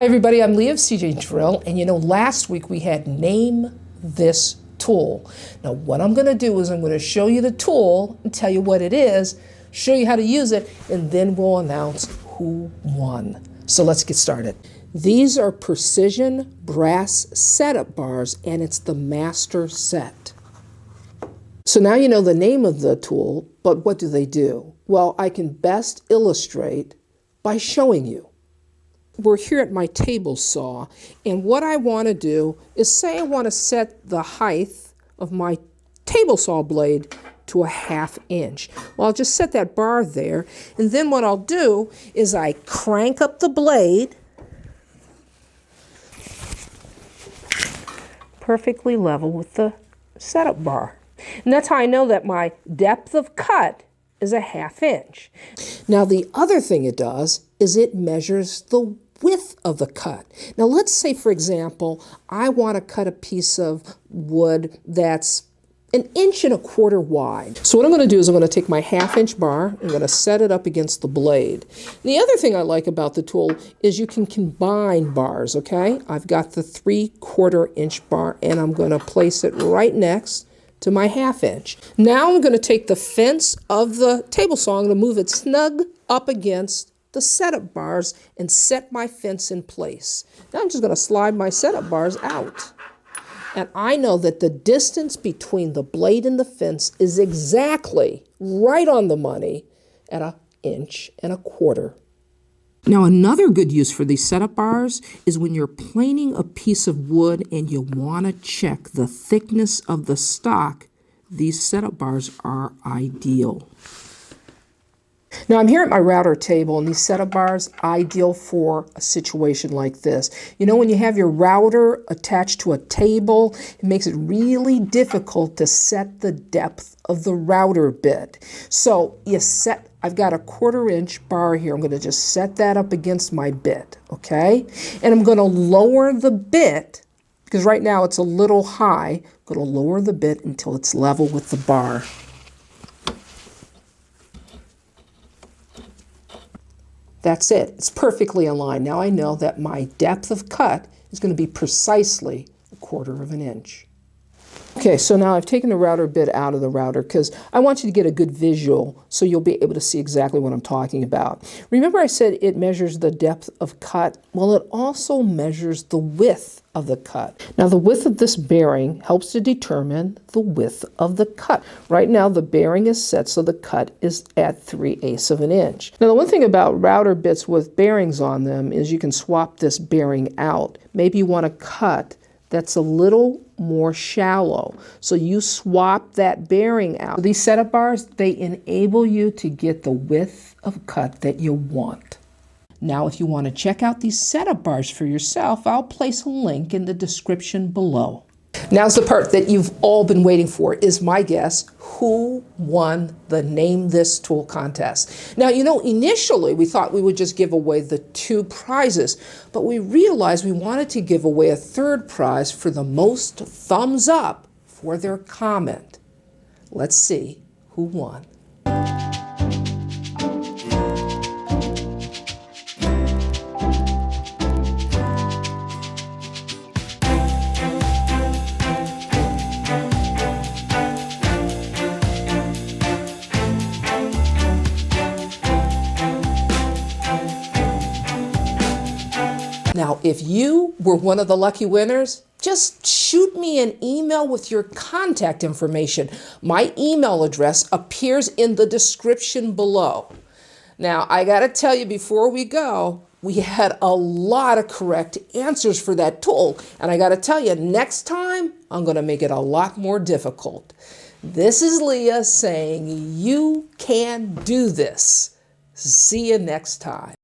Hi everybody, I'm Leah of seejanedrill, and last week we had name this tool. Now what I'm going to do is I'm going to show you the tool and tell you what it is, show you how to use it, and then we'll announce who won. So let's get started. These are precision brass setup bars, and it's the master set. So now you know the name of the tool, but what do they do? Well, I can best illustrate by showing you. We're here at my table saw, and what I want to do is say I want to set the height of my table saw blade to 1/2 inch. Well, I'll just set that bar there, and then what I'll do is I crank up the blade perfectly level with the setup bar. And that's how I know that my depth of cut is 1/2 inch. Now the other thing it does is it measures the width of the cut. Now let's say, for example, I want to cut a piece of wood that's 1 1/4 inches wide. So what I'm going to do is I'm going to take my 1/2 inch bar, I'm going to set it up against the blade. And the other thing I like about the tool is you can combine bars, okay? I've got the 3/4 inch bar, and I'm going to place it right next to my 1/2 inch. Now I'm going to take the fence of the table saw, I'm going to move it snug up against the setup bars and set my fence in place. Now I'm just going to slide my setup bars out. And I know that the distance between the blade and the fence is exactly right on the money at 1 1/4 inches. Now another good use for these setup bars is when you're planing a piece of wood and you want to check the thickness of the stock, these setup bars are ideal. Now I'm here at my router table, and these setup bars ideal for a situation like this. You know, when you have your router attached to a table, it makes it really difficult to set the depth of the router bit. So I've got a 1/4 inch bar here. I'm going to just set that up against my bit, okay? And I'm going to lower the bit, because right now it's a little high. I'm going to lower the bit until it's level with the bar. That's it. It's perfectly aligned. Now I know that my depth of cut is going to be precisely 1/4 inch. Okay, so now I've taken the router bit out of the router because I want you to get a good visual so you'll be able to see exactly what I'm talking about. Remember I said it measures the depth of cut? Well, it also measures the width of the cut. Now the width of this bearing helps to determine the width of the cut. Right now the bearing is set so the cut is at 3/8 inch. Now the one thing about router bits with bearings on them is you can swap this bearing out. Maybe you want to cut that's a little more shallow. So you swap that bearing out. These setup bars, they enable you to get the width of cut that you want. Now, if you want to check out these setup bars for yourself, I'll place a link in the description below. Now's the part that you've all been waiting for, is my guess, who won the Name This Tool contest. Now, initially we thought we would just give away the 2 prizes, but we realized we wanted to give away a 3rd prize for the most thumbs up for their comment. Let's see who won. Now, if you were one of the lucky winners, just shoot me an email with your contact information. My email address appears in the description below. Now, I got to tell you before we go, we had a lot of correct answers for that tool. And I got to tell you, next time, I'm going to make it a lot more difficult. This is Leah saying you can do this. See you next time.